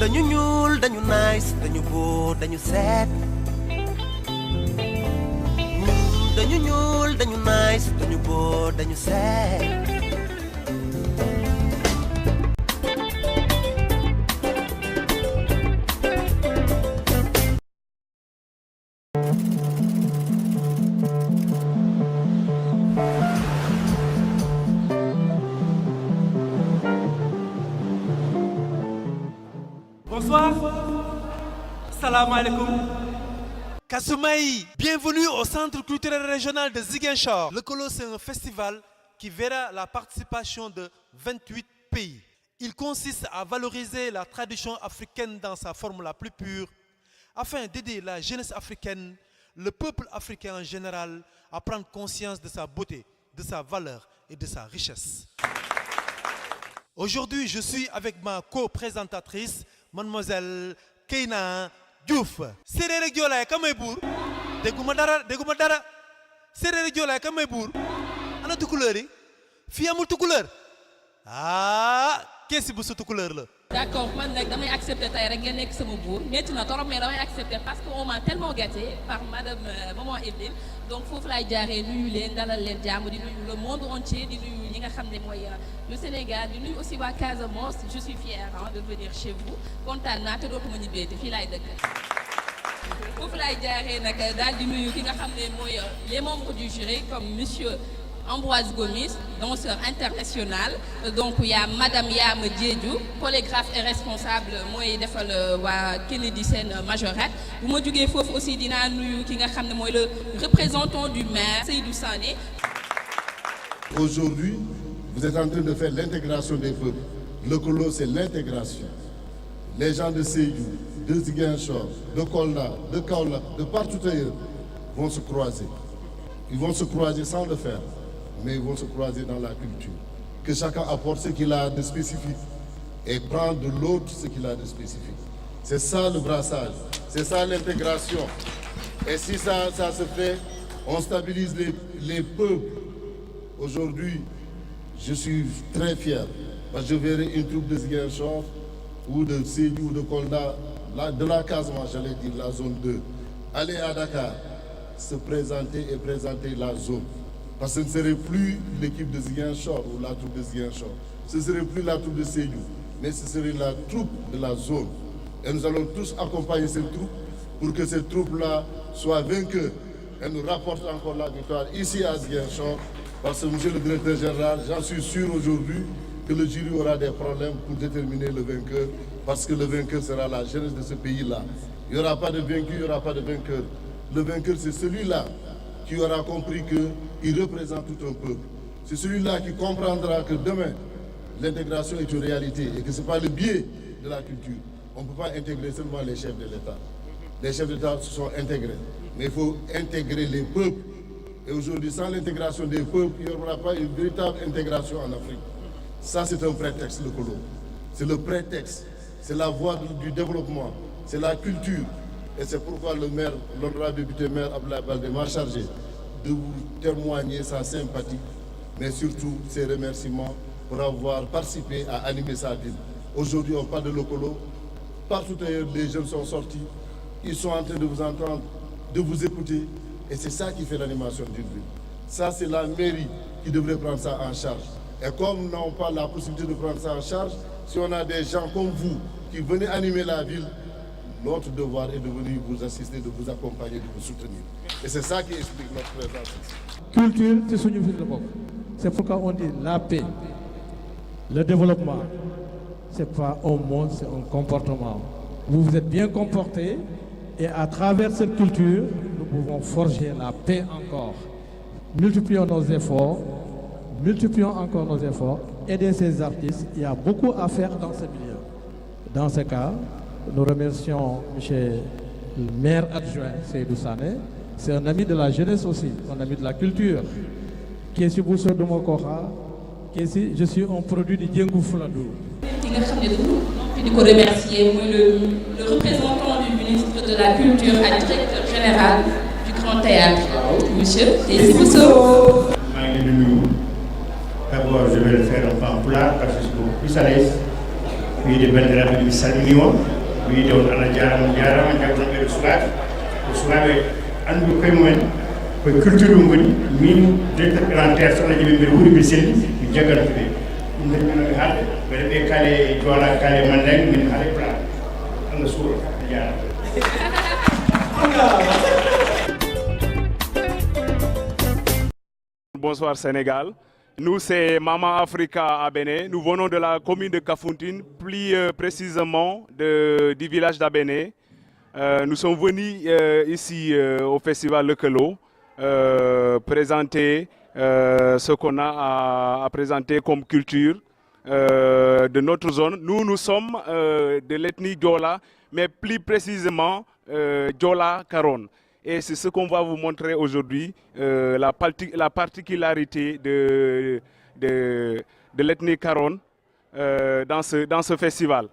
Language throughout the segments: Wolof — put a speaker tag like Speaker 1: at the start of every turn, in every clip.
Speaker 1: dañu ñuul dañu nice dañu góor dañu set dañu ñuul dañu nice dañu góor dañu set
Speaker 2: Bonsoir. Salam alaikum. Kasumai, bienvenue au Centre culturel régional de Ziguinchor. Le Colo, c'est un festival qui verra la participation de 28 pays. Il consiste à valoriser la tradition africaine dans sa forme la plus pure, afin d'aider la jeunesse africaine, le peuple africain en général, à prendre conscience de sa beauté, de sa valeur et de sa richesse. Aujourd'hui, je suis avec ma co-présentatrice, Mademoiselle Keina Diouf. Séréer Jolaay kamay buur dégguma dara Séréer Jolaay kamay buur ana tukulóor yi fii amul tukulóor keesi bu su tukulóor la.
Speaker 3: D'accord, man nag damay accepter tey rek ngeen nekk sama buur métti na trop mais damay accepter parce que on m'a tellement gâté par madame maman Evelyne donc foofu laay jaaree nuyu leen dalal leen jàmm di nuyu le monde entier di nuyu ñi nga xam ne mooy le Sénégal di nuyu aussi waa Casamance je suis fière de venir chez vous kontaan naa te dootuma ñibbeeti fii laay dëkk. foofu laay jaaree nag daal di nuyu ki nga xam ne mooy les membres du jury comme monsieur Ambroise Gomis, danseur international. Donc il y a Madame Yam Diédiou, chorégraphe et responsable mooy defal waa Kennedy Sen Majorette. bu ma jógee foofu aussi dinaa nuyu ki nga xam ne mooy le représentant du maire Seydou Sané.
Speaker 4: Aujourd'hui, vous êtes en train de faire l'intégration des peuples. Le Colo, c'est l'intégration. Les gens de Sédhiou, de Ziguinchor, de Kolda, de Kaolack, de partout ailleurs vont se croiser. Ils vont se croiser sans le faire, mais ils vont se croiser dans la culture. Que chacun apporte ce qu'il a de spécifique et prend de l'autre ce qu'il a de spécifique. C'est ça le brassage, c'est ça l'intégration. Et si ça se fait, on stabilise les peuples. Aujourd'hui, je suis très fier parce que je verrai une troupe de Ziguinchor ou de Sédhiou ou de Kolda, de la Casamance, j'allais dire la zone 2, aller à Dakar, se présenter et présenter la zone. Parce que ce ne serait plus l'équipe de Ziguinchor ou la troupe de Ziguinchor, ce ne serait plus la troupe de Sédhiou, mais ce serait la troupe de la zone. Et nous allons tous accompagner cette troupe pour que cette troupe-là soit vainqueur. Elle nous rapporte encore la victoire ici à Ziguinchor. Parce que, monsieur le directeur général, j'en suis sûr aujourd'hui que le jury aura des problèmes pour déterminer le vainqueur, parce que le vainqueur sera la jeunesse de ce pays-là. Il n'y aura pas de vaincu, il n'y aura pas de vainqueur. Le vainqueur, c'est celui-là qui aura compris qu'il représente tout un peuple. C'est celui-là qui comprendra que demain, l'intégration est une réalité et que ce n'est pas le biais de la culture. On ne peut pas intégrer seulement les chefs de l'État. Les chefs d'État se sont intégrés, mais il faut intégrer les peuples. Et aujourd'hui, sans l'intégration des peuples, il n'y aura pas une véritable intégration en Afrique. Ça, c'est un prétexte, le Colo. C'est le prétexte. C'est la voie du développement. C'est la culture. Et c'est pourquoi le maire, l'honorable député maire Abdoulaye Baldé m'a chargé de vous témoigner sa sympathie, mais surtout ses remerciements pour avoir participé à animer sa ville. Aujourd'hui, on parle de le Colo. Partout ailleurs, les jeunes sont sortis. Ils sont en train de vous entendre, de vous écouter. Et c'est ça qui fait l'animation d'une ville. Ça, c'est la mairie qui devrait prendre ça en charge. Et comme nous n'avons pas la possibilité de prendre ça en charge, si on a des gens comme vous qui venez animer la ville, notre devoir est de venir vous assister, de vous accompagner, de vous soutenir. Et c'est ça qui explique notre présence ici.
Speaker 5: Culture, c'est ce que nous. C'est pourquoi on dit la paix, le développement. C'est pas un monde, c'est un comportement. Vous vous êtes bien comportés et à travers cette culture, nous pouvons forger la paix encore. Multiplions nos efforts, multiplions encore nos efforts, aider ces artistes. Il y a beaucoup à faire dans ce milieu. Dans ce cas, nous remercions M. le maire adjoint Seydou Sané. C'est un ami de la jeunesse aussi, un ami de la culture. Qui est sur Bousso de Mokoha, je suis un produit de Djengou Fouladou.
Speaker 3: Je veux remercier le représentant du ministre de la Culture et directeur général du Grand Théâtre, monsieur Tessi Bousso.
Speaker 6: D'abord, je vais le faire en pulaar parce que c'est beaucoup plus à l'aise. wiide bandiraɓe mi salmini on wiide on Allah jarama jaggono ɓeɗo sukaɓe ko sukaɓe andu koye mumen koye culture ɗum goni min directeur plantaire so Allah jaaɓi mbeɗa wuuri mbiɗa selli mi jagganto ɓe ɗum nden minomi haalde mbeɗa ɓe kaale Joola kaale Mandeng min haale plan Allah suuro a jarama.
Speaker 7: Bonsoir Sénégal. Nous, c'est Maman Africa à Béné. Nous venons de la commune de Kafountine, plus précisément du village d'Abéné. Nous sommes venus ici au festival Lekelo présenter ce qu'on a à présenter comme culture de notre zone. Nous sommes de l'ethnie Diola, mais plus précisément Diola Caron. Et c'est ce qu'on va vous montrer aujourd'hui, la particularité de l'ethnie Caron dans ce festival.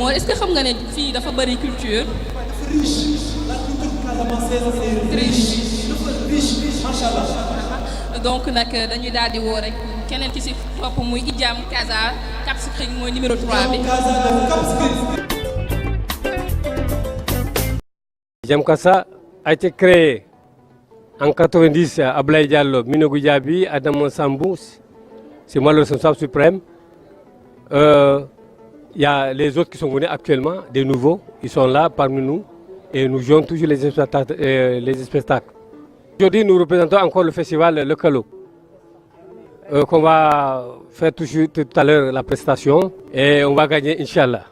Speaker 3: moo est-ce que xam nga ne fii dafa bëri culture.
Speaker 2: riche la culture casamançaise c'est riche macha allah.
Speaker 3: donc nag dañuy daal di woo rek keneen ki si topp muy Idiam Casa Cap Skirring mooy numéro 3 bi.
Speaker 8: Idiam Casa a été créé en 90 à Ablaye Diallo, Minogou Diaby, Adama Sambou, c'est moi le responsable suprême. Il y a les autres qui sont venus actuellement, des nouveaux, ils sont là parmi nous et nous jouons toujours les spectacles. Aujourd'hui, nous représentons encore le festival Le Calo, qu'on va faire tout à l'heure la prestation et on va gagner, Inch'Allah.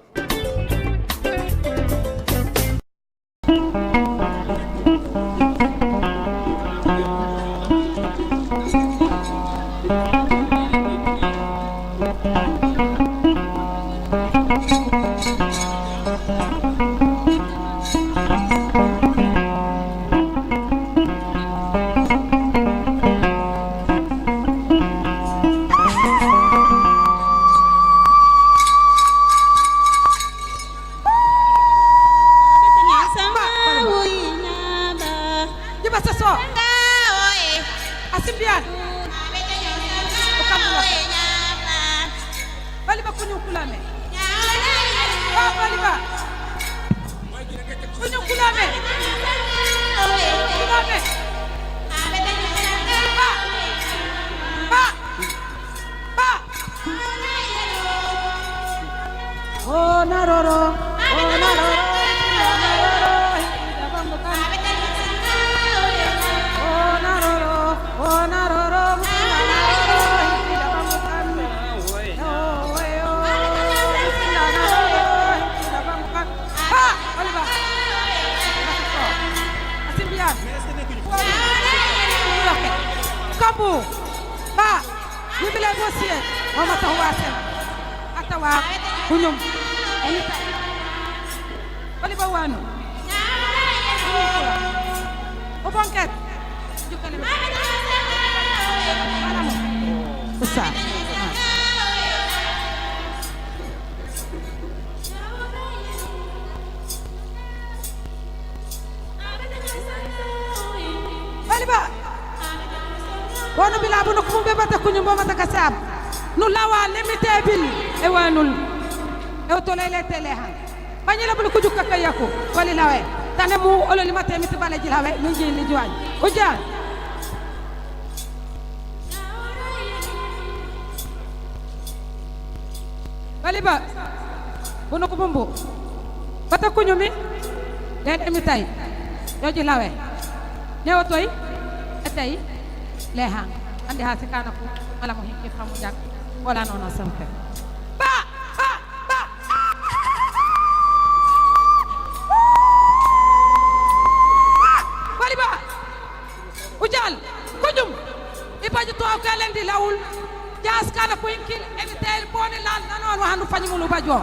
Speaker 9: wono bila bunu kumbe bata kunyu mboma takasab nu lawa limite bil e wanul e to lele tele han banyela bunu kuju kakayako wali lawe tane mu olo limate miti bale jilawe ni jili juwan uja wali ba bunu kumbu bata kunyu mi lele mitai yo jilawe ne otoy etay lehan andi ha sikana ko wala mo hikki famu jak wala nono sampe ba wali ba ujal kujum ibaji to kalendi lawul jas kana ko hinkil evitel boni lal nanon wa hanu fanyi mulu bajo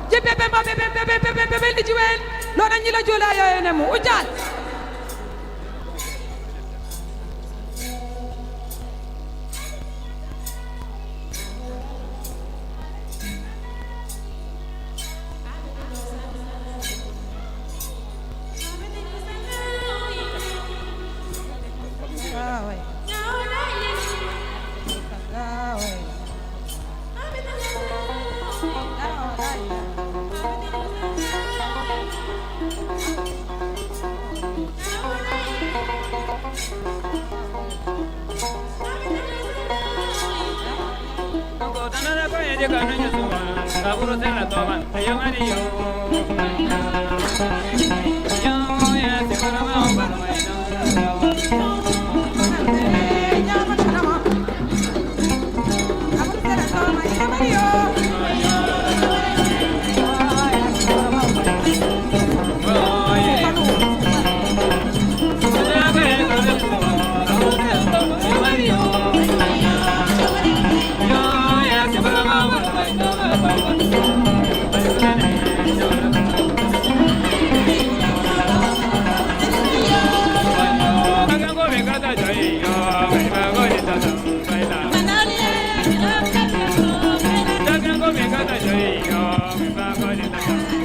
Speaker 9: jibbe be ndi jiwen lona nyila jola yo enemu ujal
Speaker 10: Go,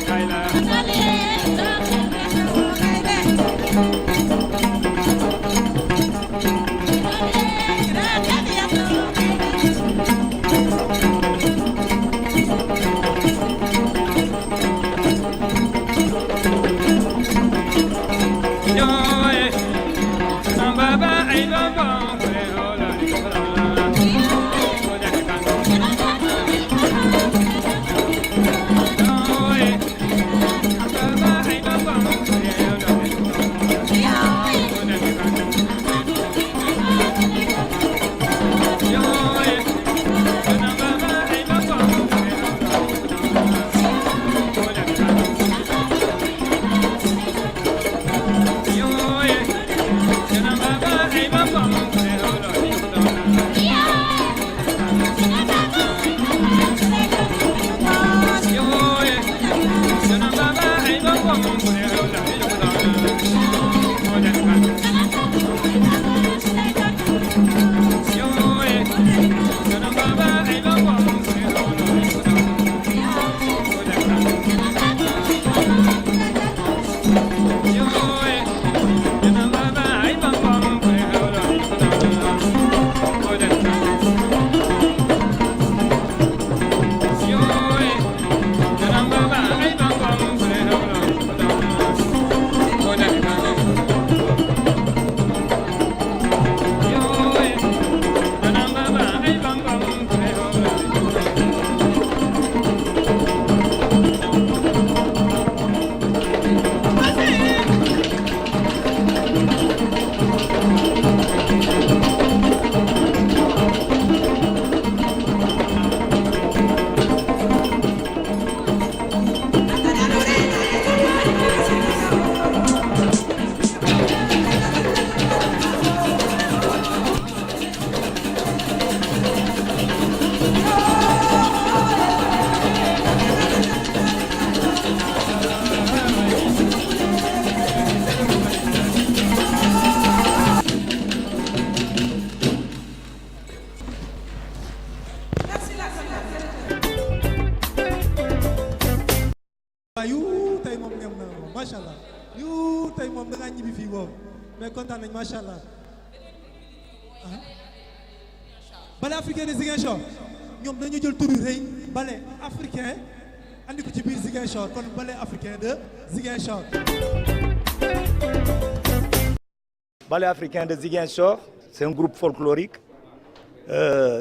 Speaker 5: macha allah ñu tey moom da ngaa ñibbi fii boobu mais kontaan nañ macha allah. ballet africain de Ziguinchor ñoom dañu jël tur yu rëy ballet africain andi ko ci biir Ziguinchor kon ballet africain de Ziguinchor.
Speaker 10: Ballet africain de Ziguinchor, c'est un groupe folklorique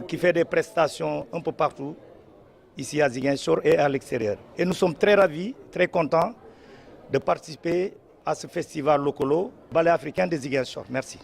Speaker 10: qui fait des prestations un peu partout, ici à Ziguinchor et à l'extérieur. Et nous sommes très ravis, très contents de participer à ce festival Lokolo, Ballet africain de Ziguinchor. Merci.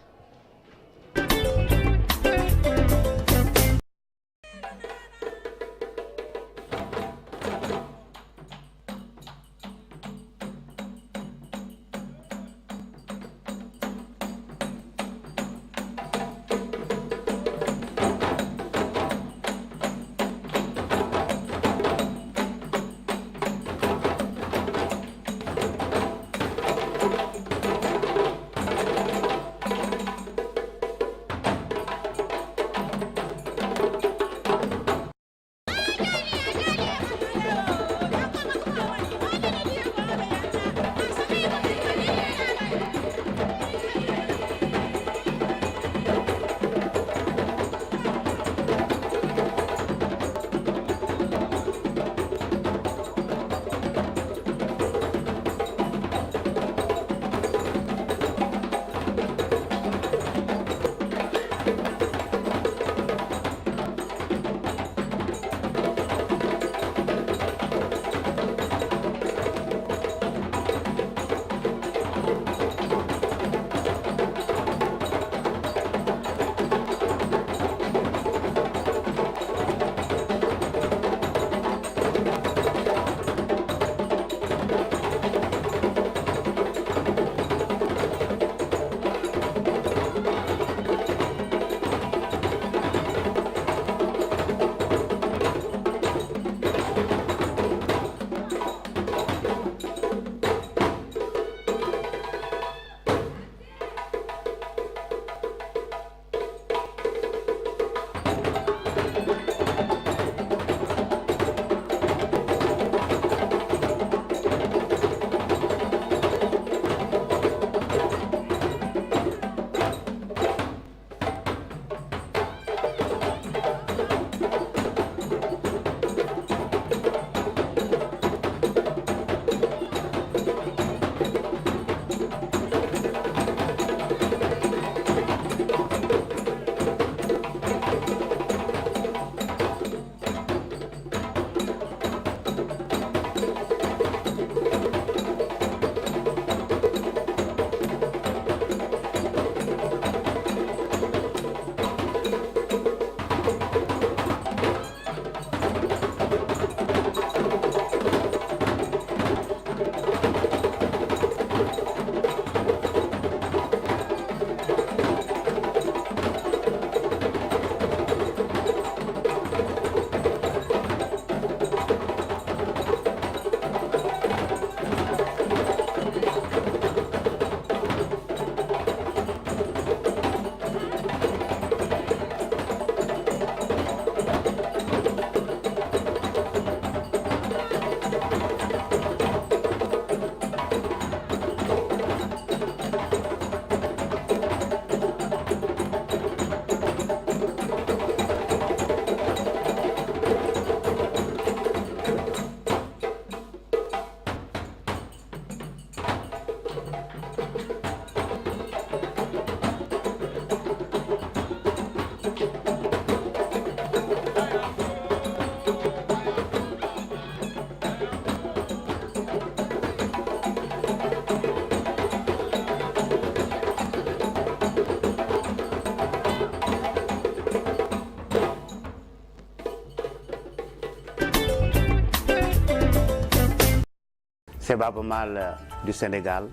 Speaker 11: C'est Baba Mal du Sénégal.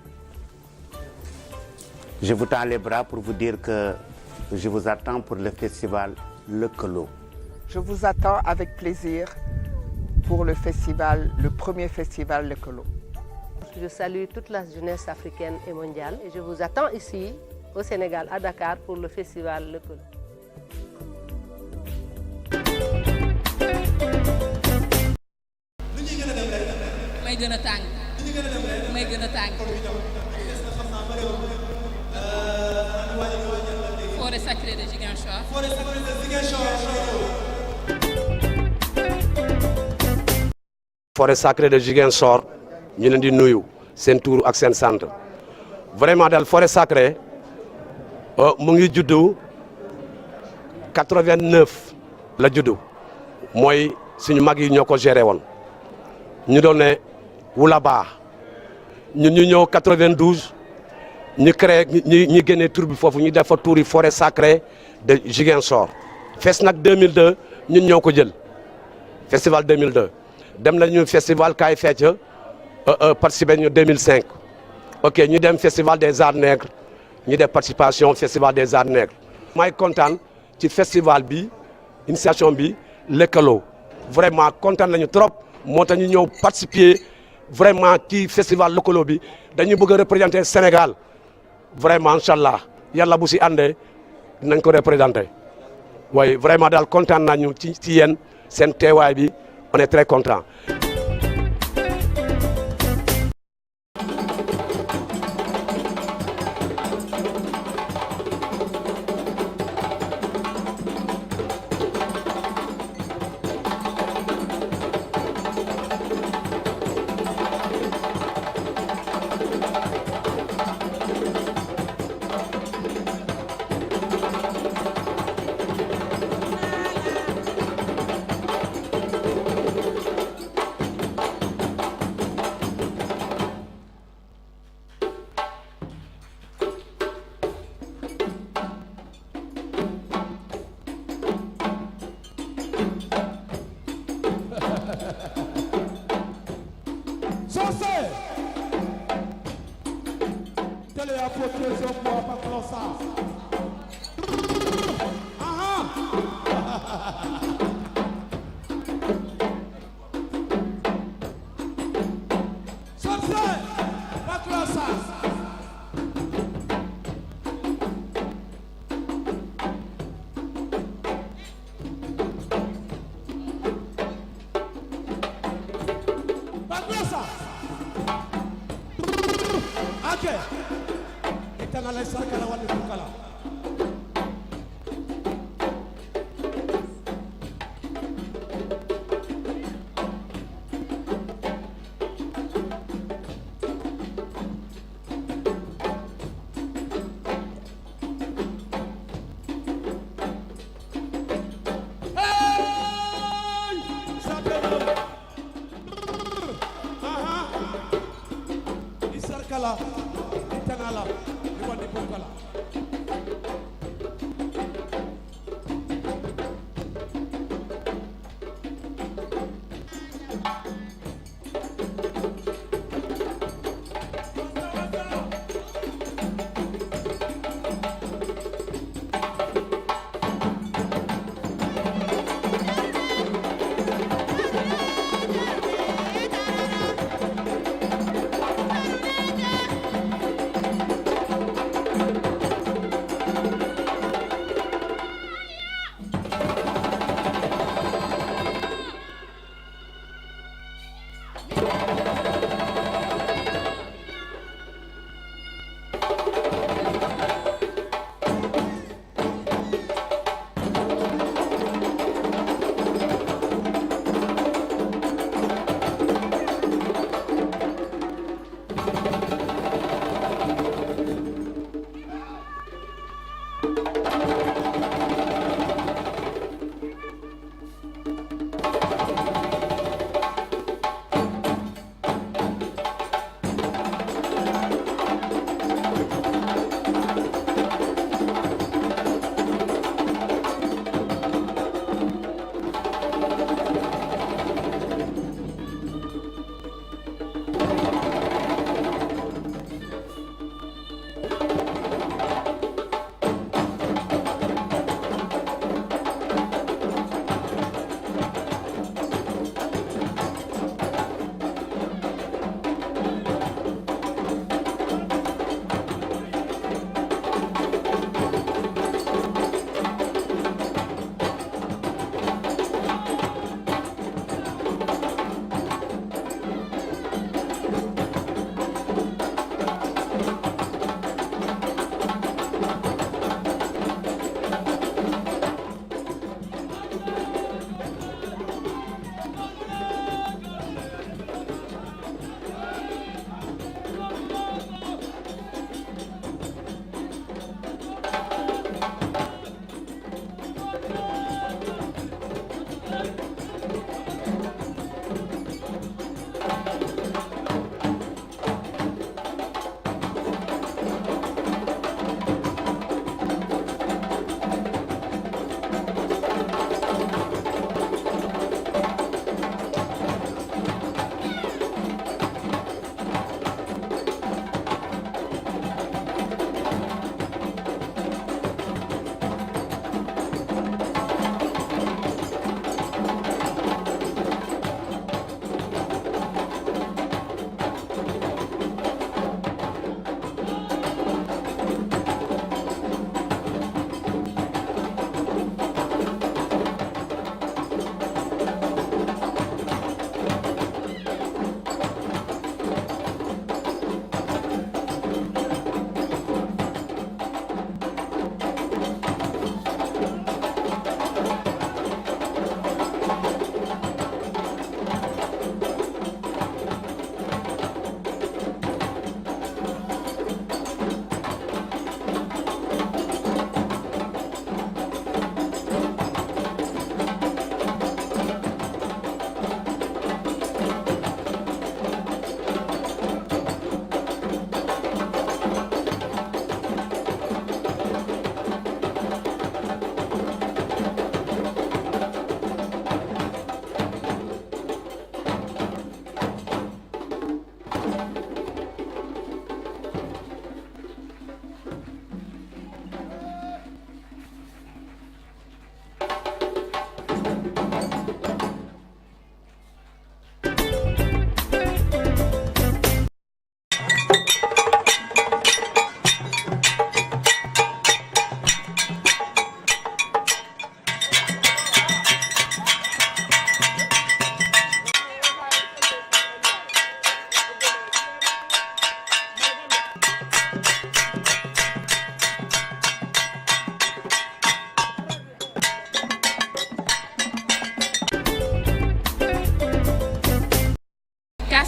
Speaker 11: Je vous tends les bras pour vous dire que je vous attends pour le festival Lekolo.
Speaker 12: Je vous attends avec plaisir pour le festival, le premier festival Lekolo.
Speaker 13: Je salue toute la jeunesse africaine et mondiale et je vous attends ici au Sénégal, à Dakar, pour le festival Lekolo.
Speaker 3: may gën a tàng may gën a tàng. Forêt sacrée de Ziguinchor.
Speaker 2: Forêt sacrée de Ziguinchor.
Speaker 14: Forêt sacrée de Ziguinchor ñu leen di nuyu seen tur ak seen sant vraiment daal forêt sacrée mu ngi juddu 89 la juddu mooy suñu mag yi ñoo ko géré woon ñu doon ne Wulaba ñun ñu ñëw 92 ñu créé ñu génnee tur bi foofu ñu def fa tur yi forêt sacrée de Ziguinchor. Fes nag 2002 ñun ñoo ko jël festival 2002 dem nañu festival Kaay Fecc participé ñu 2005 ok ñu dem festival des arts nègres ñu def participation festival des arts nègres. may kontaan ci festival bi initiation bi lëkkaloo vraiment kontaan nañu trop moo tax ñu ñëw participer vraiment ci festival lëkkaloo bi dañu bëgg a représenter Sénégal vraiment incha allah yàlla bu si àndee dinañ ko représenter waaye vraiment daal kontaan nañu ci yéen seen teewaay bi on est très content.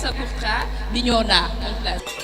Speaker 3: Casa Courtra Bignona en place.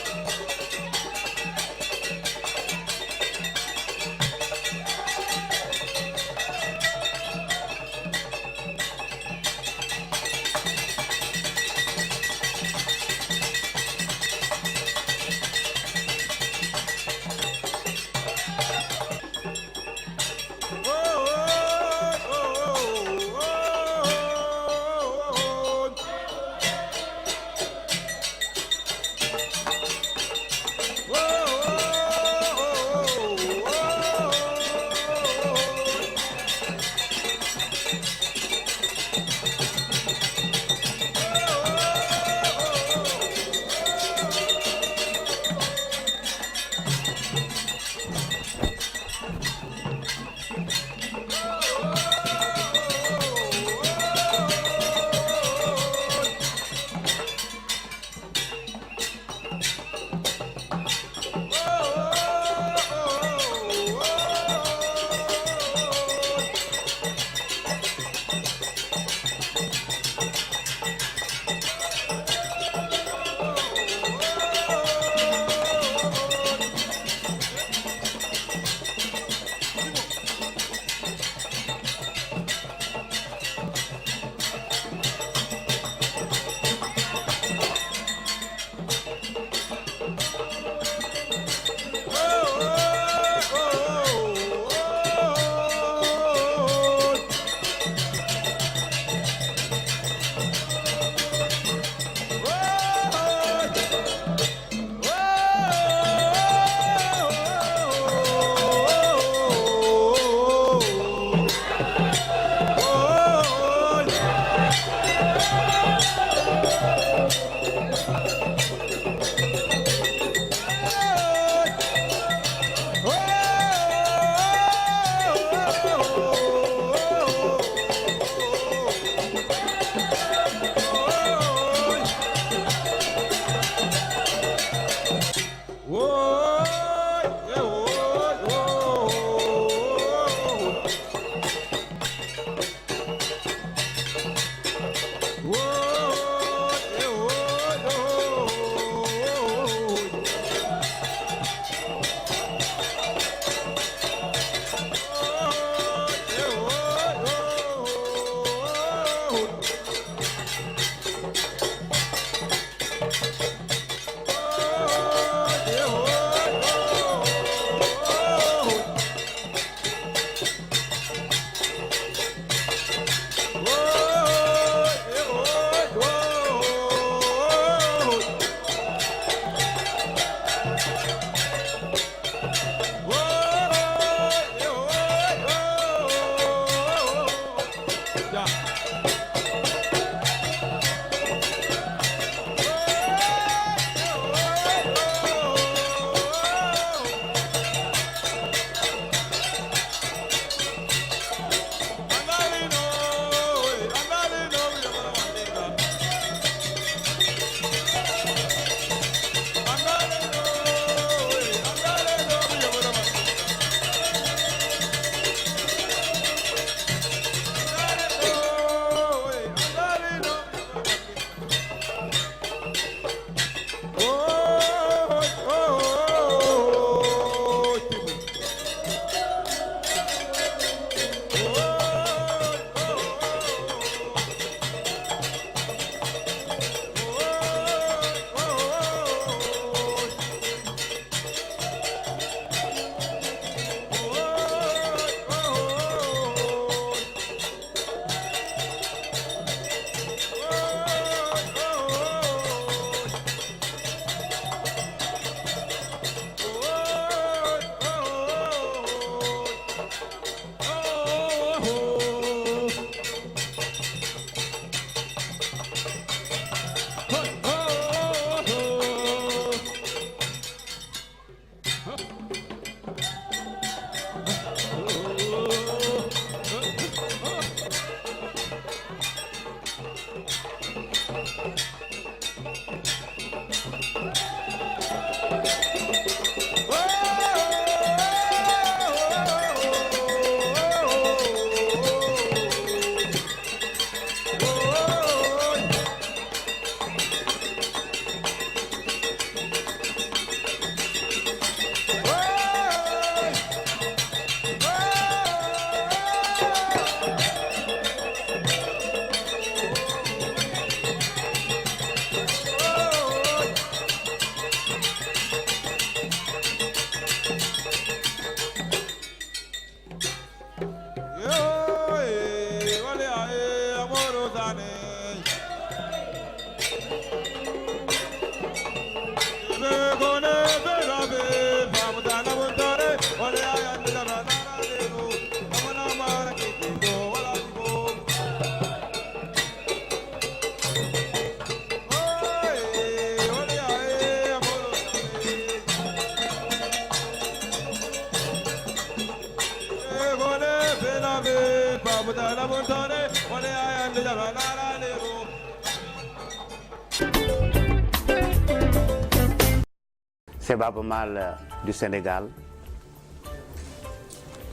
Speaker 11: c'est Baba Mal du Sénégal.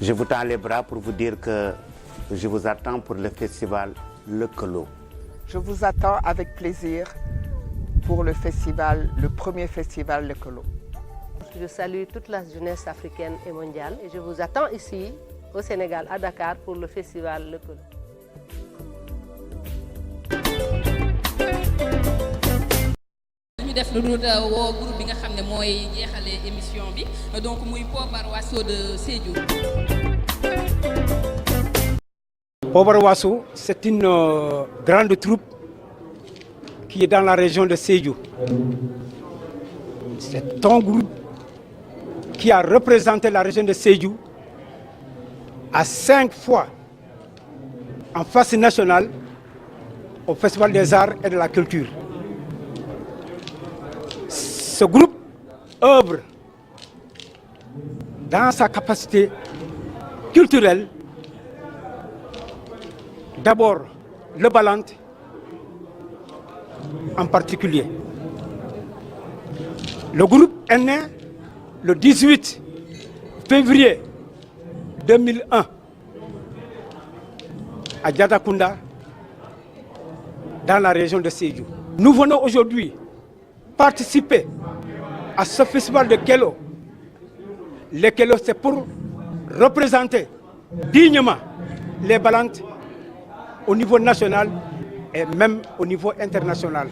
Speaker 11: Je vous tends les bras pour vous dire que je vous attends pour le festival Lekolo.
Speaker 12: Je vous attends avec plaisir pour le festival, le premier festival Lekolo.
Speaker 13: Je salue toute la jeunesse africaine et mondiale et je vous attends ici au Sénégal, à Dakar, pour le festival Lekolo.
Speaker 3: ñu def lu dul woo groupe bi nga xam ne mooy jeexale émission bi donc muy Pobar Wasso de Sédhiou.
Speaker 15: Pobar Wasso, c'est une grande troupe qui est dans la région de Sédhiou. C'est un groupe qui a représenté la région de Sédhiou à 5 fois en phase nationale au Festival des Arts et de la Culture. Ce groupe œuvre dans sa capacité culturelle, d'abord le Balante en particulier. Le groupe est né le 18 février 2001 à Diatakunda, dans la région de Sédhiou. Nous venons aujourd'hui participer à ce festival de Kelo. Le Kelo, c'est pour représenter dignement les Balantes au niveau national et même au niveau international.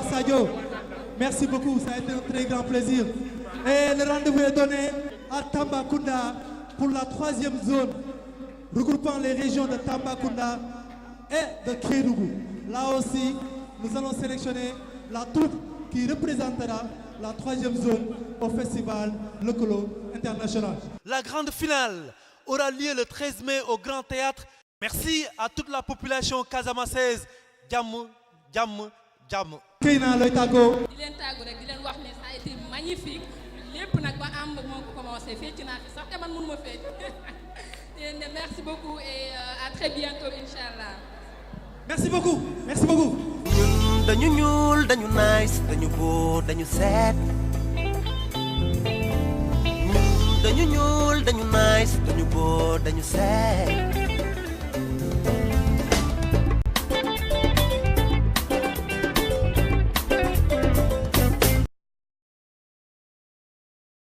Speaker 2: Sadio. Merci beaucoup, ça a été un très grand plaisir. Et le rendez-vous est donné à Tambacounda pour la 3e zone, regroupant les régions de Tambacounda et de Kédougou. Là aussi, nous allons sélectionner la troupe qui représentera la 3e zone au festival Lekolo International. La grande finale aura lieu le 13 mai au Grand Théâtre. Merci à toute la population casamançaise. Jàmm, jàmm, jàmm. Keyna looy tàggoo.
Speaker 3: di leen tàggu rek di leen wax ne ça a été magnifique lépp nag ba am moo ko commencé fecc naa fi sax te man mënuma fecc merci beaucoup et à très bientôt inchallah.
Speaker 2: Merci beaucoup, merci beaucoup.
Speaker 1: ñun dañu ñuul dañu nice dañu beau dañu set. ñun dañu ñuul dañu nice dañu beau dañu set.